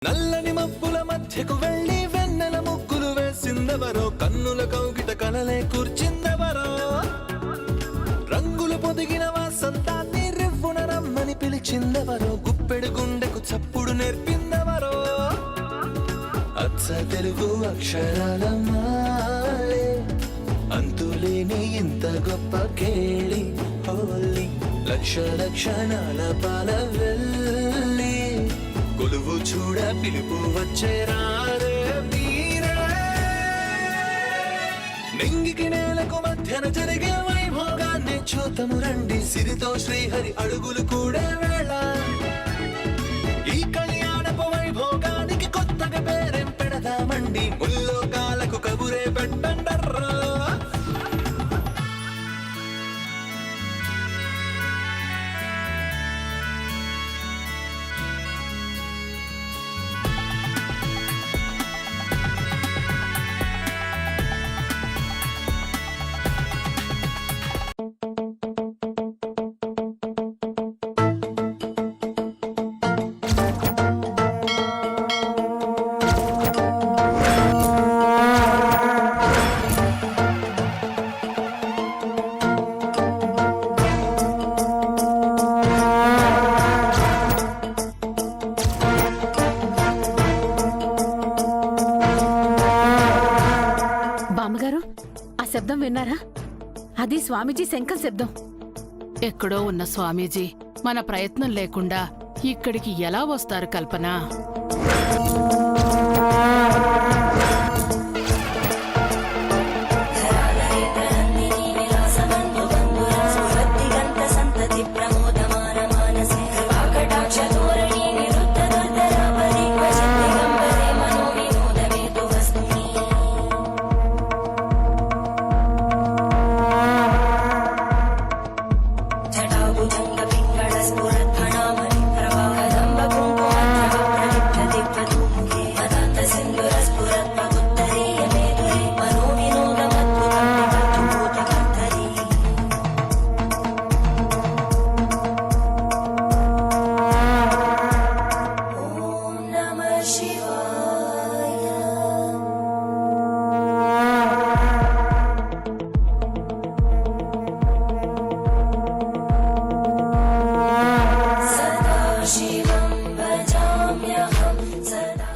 నల్లని మబ్బుల మధ్యకు వెళ్ళి వెన్నెల ముగ్గులు వేసిందెవరో, కన్నుల కౌగిట కలలే కూర్చిందెవరో, రంగులు పొదిగిన వాసంతాన్ని రివ్వున రమ్మని పిలిచిందెవరో, గుప్పెడు గుండెకు చప్పుడు నేర్పిందెవరో, అచ్చ తెలుగు అక్షరాల మాలే అంతులేని ఇంత గొప్ప కేళి హోలీ, లక్ష లక్షణాల పాల వెళ్ళి కొలువు చూడ పిలుపు వచ్చేరారే మీరే, నింగికి నేలకు మధ్యన జరిగే వైభోగాన్ని చూతము రండి, సిరితో శ్రీహరి అడుగులు కూడా వేళ, ఈ కళ్యాణపు వైభోగానికి కొత్తగా పేరేం పెడదామండి, ముల్లోకాలకు కబురే పెట్టండర్రా. శబ్దం విన్నారా? అది స్వామీజీ శంఖం శబ్దం. ఎక్కడో ఉన్న స్వామీజీ మన ప్రయత్నం లేకుండా ఇక్కడికి ఎలా వస్తారు కల్పన?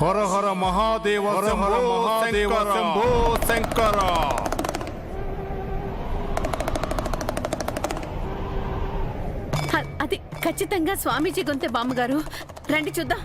హర హర మహాదేవ శంభో శంకర. అది ఖచ్చితంగా స్వామీజీ గొంతే బామ్మగారు. రండి చూద్దాం.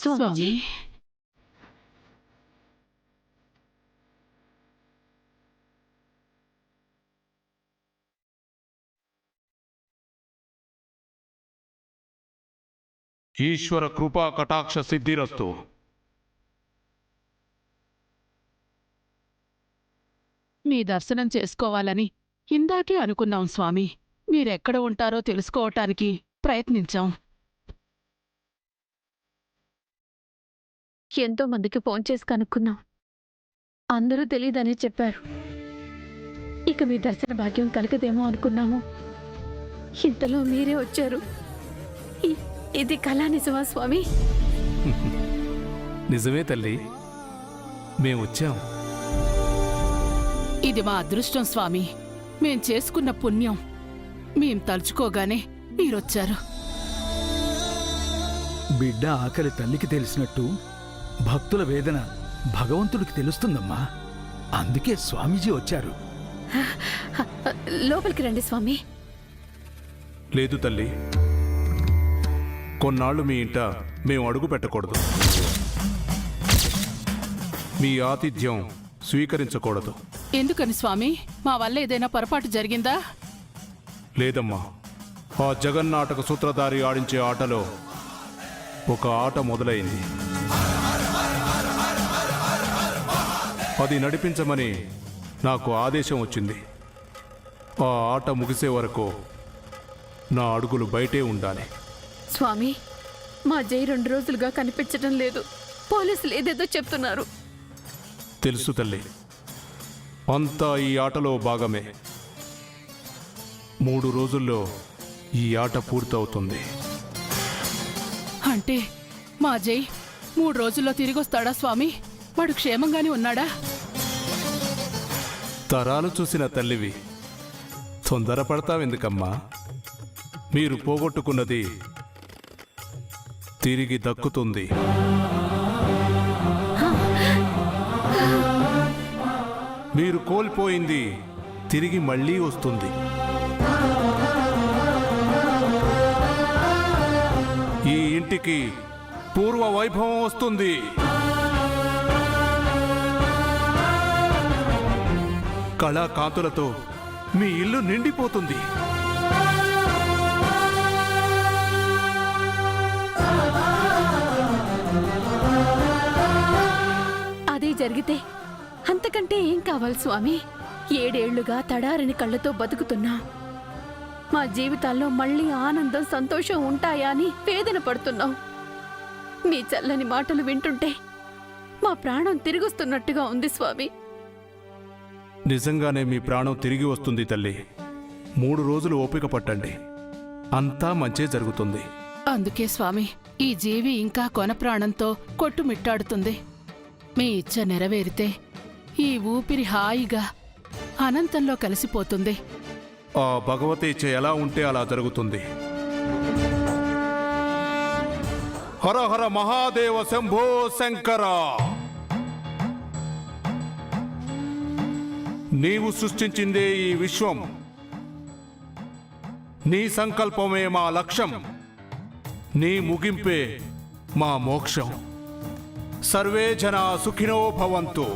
స్వామి, ఈశ్వర కృపా కటాక్ష సిద్ధిరస్తు. మీ దర్శనం చేసుకోవాలని ఇందాకే అనుకున్నాం స్వామి. మీరెక్కడ ఉంటారో తెలుసుకోవటానికి ప్రయత్నించాం. ఎంతో మందికి ఫోన్ చేసి కనుక్కున్నాం. అందరూ తెలియదని చెప్పారు. ఇక మీ దర్శన భాగ్యం కలగదేమో అనుకున్నాము. ఇంతలో మీరే వచ్చారు. ఇది కళా నిజమా స్వామి? నిజమే తల్లి, మేమొచ్చాం. ఇది మా అదృష్టం స్వామి. మేం చేసుకున్న పుణ్యం. మేం తలుచుకోగానే మీరొచ్చారు. బిడ్డ ఆకలి తల్లికి తెలిసినట్టు భక్తుల వేదన భగవంతుడికి తెలుస్తుందమ్మా. అందుకే స్వామీజీ వచ్చారు. లోపలికి రండి స్వామి. లేదు తల్లి, కొన్నాళ్ళు మీ ఇంట మేము అడుగు పెట్టకూడదు. మీ ఆతిథ్యం స్వీకరించకూడదు. ఎందుకని స్వామి? మా వల్ల ఏదైనా పొరపాటు జరిగిందా? లేదమ్మా, ఆ జగన్నాటక సూత్రధారి ఆడించే ఆటలో ఒక ఆట మొదలైంది. అది నడిపించమని నాకు ఆదేశం వచ్చింది. ఆ ఆట ముగిసే వరకు నా అడుగులు బయటే ఉండాలి. స్వామి, మా జై 2 రోజులుగా కనిపించడం లేదు. పోలీసులు ఏదేదో చెప్తున్నారు. తెలుసు తల్లి, అంతా ఈ ఆటలో భాగమే. 3 రోజుల్లో ఈ ఆట పూర్తవుతుంది. అంటే మా జై 3 రోజుల్లో తిరిగొస్తాడా స్వామి? వాడు క్షేమంగానే ఉన్నాడా? తరాలు చూసిన తల్లివి, తొందరపడతావెందుకమ్మా? మీరు పోగొట్టుకున్నది తిరిగి దక్కుతుంది. మీరు కోల్పోయింది తిరిగి మళ్ళీ వస్తుంది. ఈ ఇంటికి పూర్వ వైభవం వస్తుంది. కళాకాంతులతో మీ ఇల్లు నిండిపోతుంది. అదే జరిగితే అంతకంటే ఏం కావాలి స్వామి? 7 ఏళ్లుగా తడారని కళ్ళతో బతుకుతున్నా మా జీవితాల్లో మళ్ళీ ఆనందం, సంతోషం ఉంటాయా అని వేదన పడుతున్నాం. మీ చల్లని మాటలు వింటుంటే మా ప్రాణం తిరిగొస్తున్నట్టుగా ఉంది స్వామి. నిజంగానే మీ ప్రాణం తిరిగి వస్తుంది తల్లి. 3 రోజులు ఓపిక పట్టండి, అంతా మంచే జరుగుతుంది. అందుకే స్వామి, ఈ జీవి ఇంకా కొన ప్రాణంతో కొట్టుమిట్టాడుతుంది. మీ ఇచ్చ నెరవేరితే ఈ ఊపిరి హాయిగా అనంతంలో కలిసిపోతుంది. ఆ భగవతి ఇచ్చ ఎలా ఉంటే అలా జరుగుతుంది. హర హర మహాదేవ శంభో శంకర. నీవు సృష్టించిందే ఈ విశ్వం, నీ సంకల్పమే మా లక్ష్యం, నీ ముగింపే మా మోక్షం. సర్వే జనా సుఖినో భవంతు.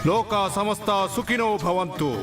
లోకా సమస్త సుఖినో భవంతు.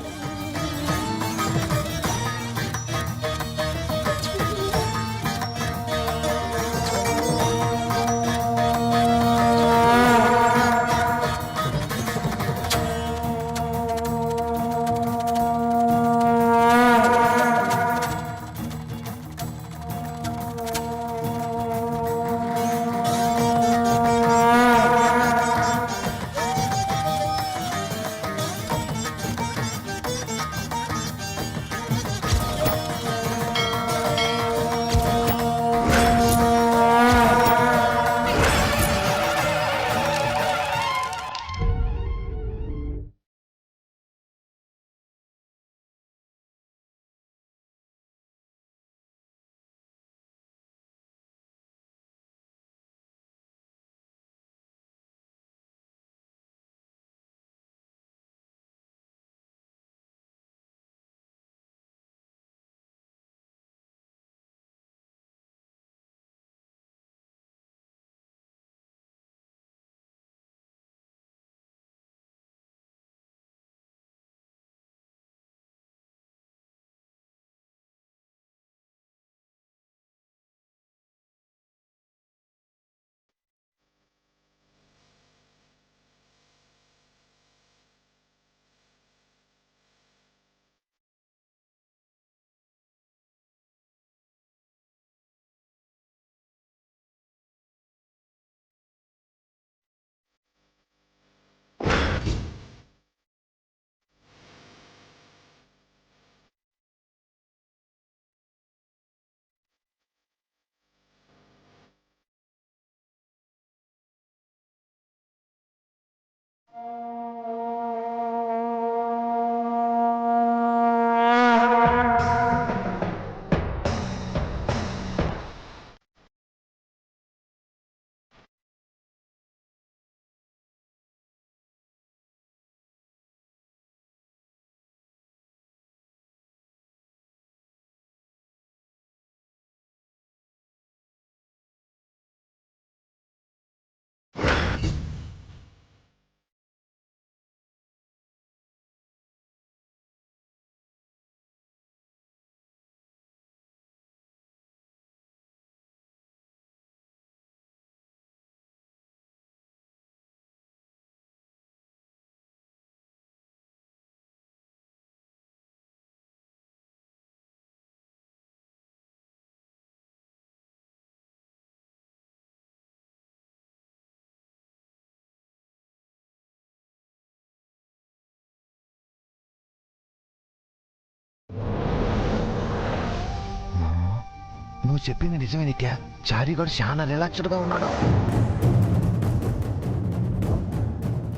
నువ్వు చెప్పింది నిజమే నిత్య. చారిగాడు చాలా రిలాక్స్డ్గా ఉన్నాడు.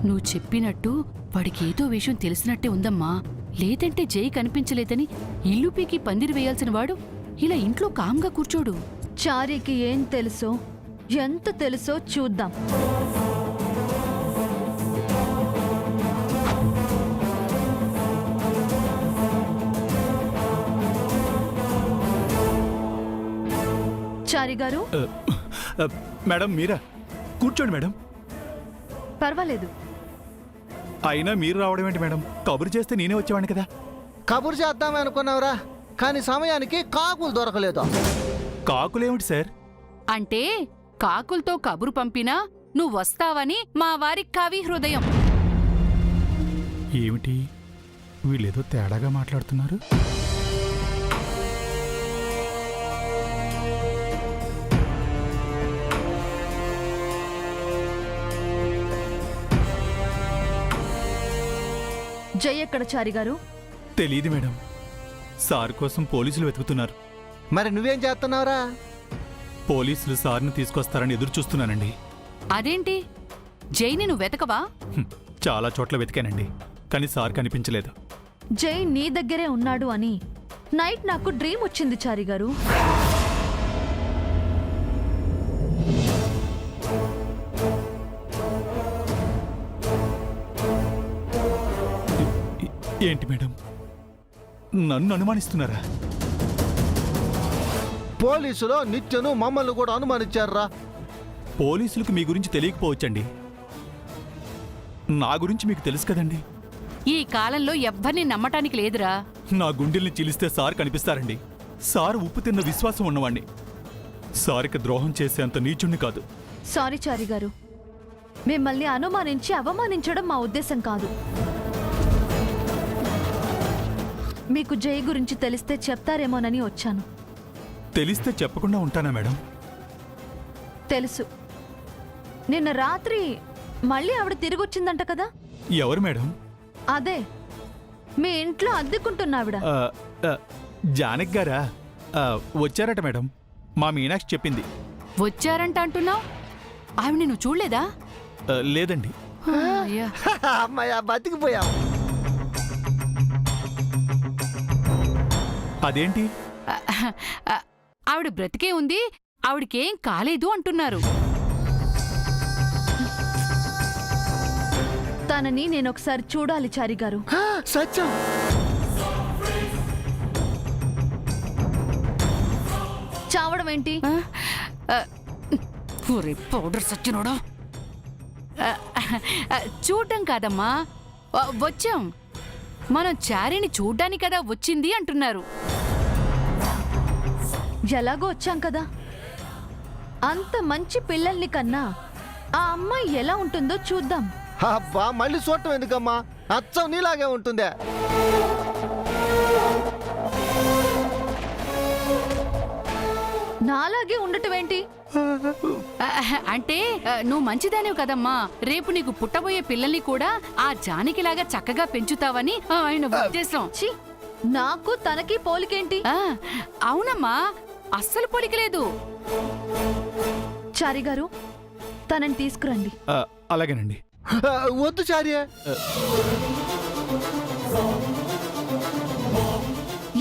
నువ్వు చెప్పినట్టు వాడికి ఏదో విషయం తెలిసినట్టే ఉందమ్మా. లేదంటే జై కనిపించలేదని ఇల్లు పీకి పందిరి వేయాల్సిన వాడు ఇలా ఇంట్లో కామ్గా కూర్చోడు. చారికి ఏం తెలుసో ఎంత తెలుసో చూద్దాం. చారి గారు, మేడం మీరా? కూర్చోండి మేడం. పర్వాలేదు. అయినా మీరు రావడం ఏంటి మేడం? కబురు చేస్తే నేనే వచ్చేవాడిని కదా. కబురు చేద్దామే అనుకున్నావురా, కానీ సమయానికి కాకులు దొరకలేదు. కాకులేమిటి సార్? అంటే కాకులతో కబురు పంపినా నువ్వొస్తావని మా వారి కవి హృదయం. ఏమిటి వీళ్ళేదో తేడాగా మాట్లాడుతున్నారు? జై ఎక్కడ చారి గారు? తెలియదు మేడం. సార్ కోసం పోలీసులు వెతుకుతున్నారు. మరి నువ్వేం చేస్తున్నావురా? పోలీసులు సార్ని తీసుకొస్తారని ఎదురు చూస్తున్నానండి. అదేంటి, జైని నువ్వు వెతకవా? చాలా చోట్ల వెతికానండి, కానీ సార్ కనిపించలేదు. జై నీ దగ్గరే ఉన్నాడు అని నైట్ నాకు డ్రీమ్ వచ్చింది చారి గారు. ఏంటి మేడం, నన్ను అనుమానిస్తున్నారా? పోలీసులు నిత్యను మమ్మల్ని కూడా అనుమానించారా? పోలీసులకు మీ గురించి తెలియకపోవచ్చండి, నా గురించి మీకు తెలుసు కదండి. ఈ కాలంలో ఎవ్వరిని నమ్మటానికి లేదురా. నా గుండెల్ని చీలిస్తే సార్ కనిపిస్తారండి. సార్ ఉప్పు తిన్న విశ్వాసం ఉన్నవాణ్ణి. సార్కి ద్రోహం చేసేంత నీచుణ్ణి కాదు. సారీ చారి గారు, మిమ్మల్ని అనుమానించి అవమానించడం మా ఉద్దేశం కాదు. మీకు జై గురించి తెలిస్తే చెప్తారేమోనని వచ్చాను. తెలిస్తే చెప్పకుండా ఉంటానా మేడం? తెలుసు. నిన్న రాత్రి మళ్ళీ ఆవిడ తిరిగొచ్చిందంట కదా? ఎవరు మేడం? అదే మీ ఇంట్లో అద్దెకుంటున్నావిడ. జానక్ గారా? వచ్చారట మేడం, మా మీనాక్షి చెప్పింది. వచ్చారంట అంటున్నావు, ఆవిడ నువ్వు చూడలేదా? లేదండి. అయ్యా. అమ్మాయ బతికిపోయాం. అదేంటి? ఆవిడ బ్రతికే ఉంది, ఆవిడకేం కాలేదు అంటున్నారు. తనని నేనొకసారి చూడాలి చారి గారు. సత్యం. చావడం ఏంటి? పౌడర్ సచ్చినోడా. చూడ్డం కాదమ్మా, వచ్చాం. మనం చారిని చూడ్డానికి కదా వచ్చింది అంటున్నారు. ఎలాగో వచ్చాం కదా, అంత మంచి పిల్లల్ని కన్నా ఆ అమ్మాయి ఎలా ఉంటుందో చూద్దాం. అబ్బా, మళ్ళీ చూడటం ఎందుకమ్మా? అచ్చం నీలాగే ఉంటుందే. నాలాగే ఉండటం ఏంటి? అంటే నువ్వు మంచిదానివి కదమ్మా. రేపు నీకు పుట్టబోయే పిల్లల్ని కూడా ఆ జానకిలాగా చక్కగా పెంచుతావని ఆయన ఉద్దేశం. ఛీ, నాకు తనకి పోలికేంటి? అవునమ్మా, అస్సలు పోలికలేదు. చారి గారు, తనని తీసుకురండి. అలాగేనండి. వద్దు చార్య.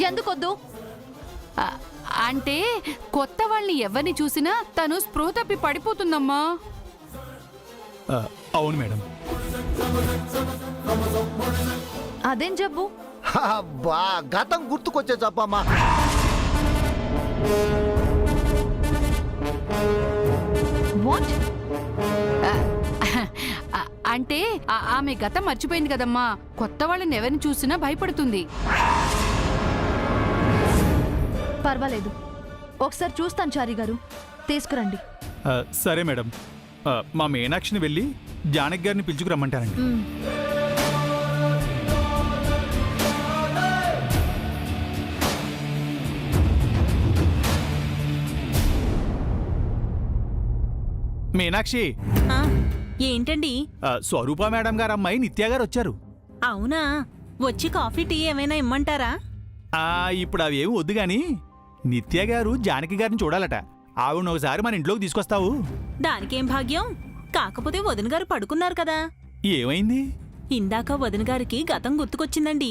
ఎందుకొద్దు? అంటే కొత్త వాళ్ళని ఎవరిని చూసినా తను స్పృహ తప్పి పడిపోతుందమ్మా. అవును మేడం. అదేం జబ్బు? అబ్బా, గతం గుర్తుకొచ్చే చెప్పమ్మా. వాట్? అంటే ఆమె గతం మర్చిపోయింది కదమ్మా. కొత్త వాళ్ళని ఎవరిని చూసినా భయపడుతుంది. పర్వాలేదు, ఒకసారి చూస్తాను చారి గారు. తీసుకురండి. సరే మేడం, మా మీనాక్షిని వెళ్ళి జానక్ గారిని పిలుచుకురమ్మంటారండి. మీనాక్షి. ఏంటండి? స్వరూప మేడం గారు అమ్మాయి నిత్య గారు వచ్చారు. అవునా? వచ్చి కాఫీ టీ ఏమైనా ఇమ్మంటారా? ఇప్పుడు అవేమి వద్దు గాని నిత్య గారు జానకి గారిని చూడాలట. ఆవిడ ఒకసారి మన ఇంట్లోకి తీసుకొస్తావు? దానికేం భాగ్యం. కాకపోతే వదిన గారు పడుకున్నారు కదా. ఏమైంది? ఇందాక వదిన గారికి గతం గుర్తుకొచ్చిందండి.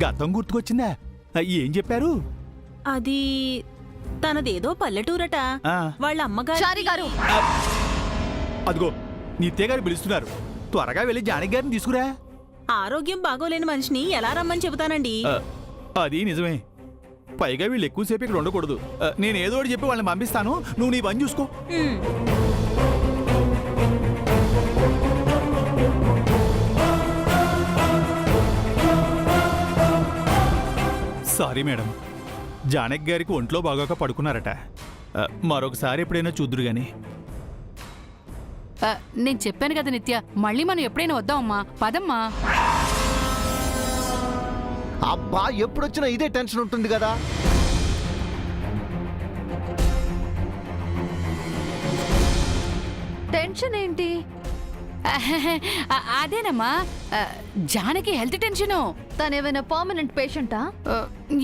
గతం గుర్తుకొచ్చిందా? ఏం చెప్పారు? అది తనదేదో పల్లెటూరట. ఆ. వాళ్ళ అమ్మగారు చారి గారు, అదిగో నిత్య గారు పిలుస్తున్నారు. త్వరగా వెళ్ళి జానకి గారిని తీసుకురా. ఆరోగ్యం బాగోలేని మనిషిని ఎలా రమ్మని చెబుతానండి. అది నిజమే. పైగా వీళ్ళు ఎక్కువసేపు ఇక్కడ ఉండకూడదు. నేను ఏదో ఒకటి చెప్పి వాళ్ళని పంపిస్తాను. నువ్వు నీ పని చూసుకో. ఉమ్. సారీ మేడం, జానకి గారికి ఒంట్లో బాగోక పడుకున్నారట. మరొకసారి ఎప్పుడైనా చూద్దురు గాని. నేను చెప్పాను కదా నిత్య, మళ్ళీ మనం ఎప్పుడైనా వద్దామమ్మా. పదమ్మా. అబ్బా ఎప్పుడొచ్చినా ఇదే టెన్షన్ ఉంటుంది కదా. టెన్షన్ ఏంటి? అదేనమ్మా, జానకి హెల్త్ టెన్షను. తనేమైనా పర్మనెంట్ పేషెంటా?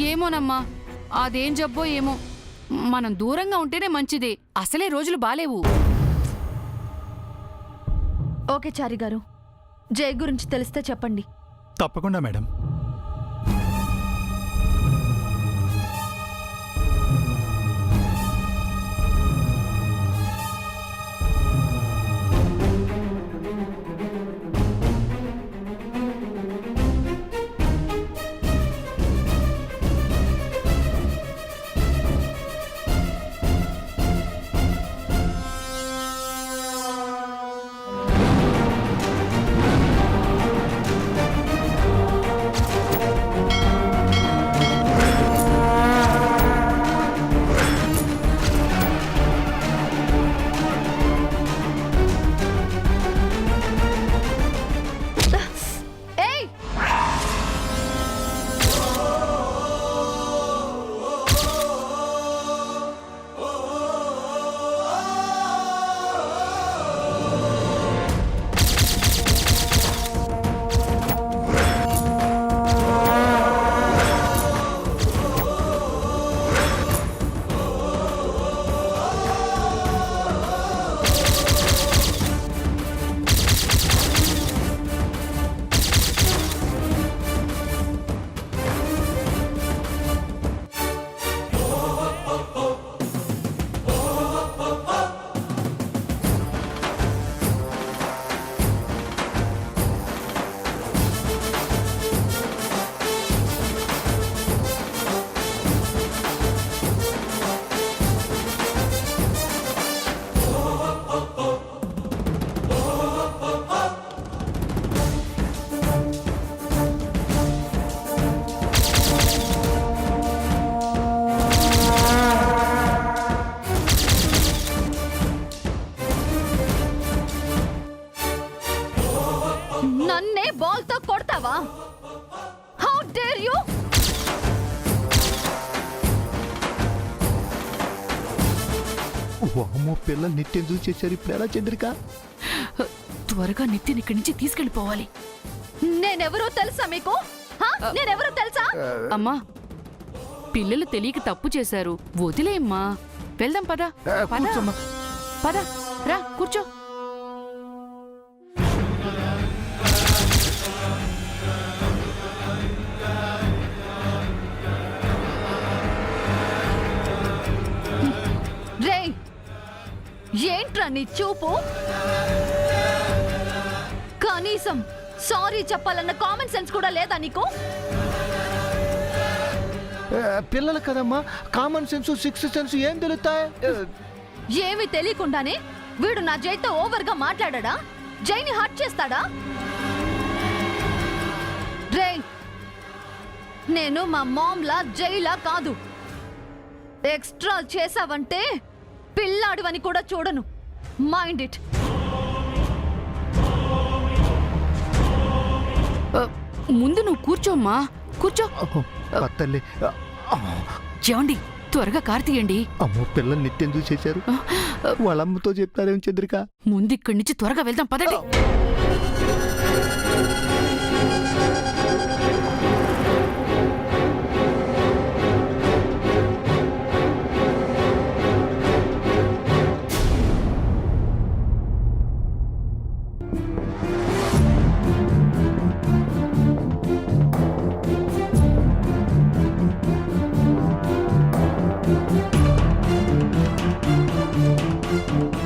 ఏమోనమ్మా, అదేం జబ్బో ఏమో. మనం దూరంగా ఉంటేనే మంచిది. అసలే రోజులు బాలేవు. ఓకే చారి గారు, జై గురించి తెలిస్తే చెప్పండి. తప్పకుండా మేడం. ఏయ్, నన్నే బాల్తో కొడతావా? How dare you! వామ్మో, పిల్లలు నిత్యం చూసి చేశారు. ఇప్పుడు ఎలా చంద్రిక? త్వరగా నిత్యని ఇక్కడి నుంచి తీసుకెళ్ళిపోవాలి. నేనెవరో తెలుసా మీకు? నేనెవరో తెలుసా? అమ్మా, పిల్లలు తెలియక తప్పు చేశారు. వదిలేమ్మా, వెళ్దాం. పద పద కూర్చోమ్మా. పద, రా కూర్చో. రేయ్, ఏంట్రా నీ చూపు? కనీసం సారీ చెప్పాలన్న కామన్ సెన్స్ కూడా లేదా నీకు? పిల్లలు కదమ్మా, కామన్ సెన్స్, సిక్స్త్ సెన్స్ ఏం తెలుస్తాయి? ఏమీ తెలియకుండానే వీడు నా జైతో ఓవర్గా మాట్లాడా? జైని హర్ట్ చేస్తాడా? రేయ్, నేను మా మామ్లా జైలా కాదు. ఎక్స్ట్రా చేసావంటే పిల్లాడివని కూడా చూడను. Mind it. ముందు నువ్వు కూర్చోమ్మా, కూర్చో. తల్లి, ఏమండి, త్వరగా కారు తీయండి. అమ్మో, పిల్లలు నిత్యం చూసి చేశారు. వాళ్ళమ్మతో చెప్తారేం చంద్రిక? ముందు ఇక్కడి నుంచి త్వరగా వెళ్దాం, పదండి. ఆ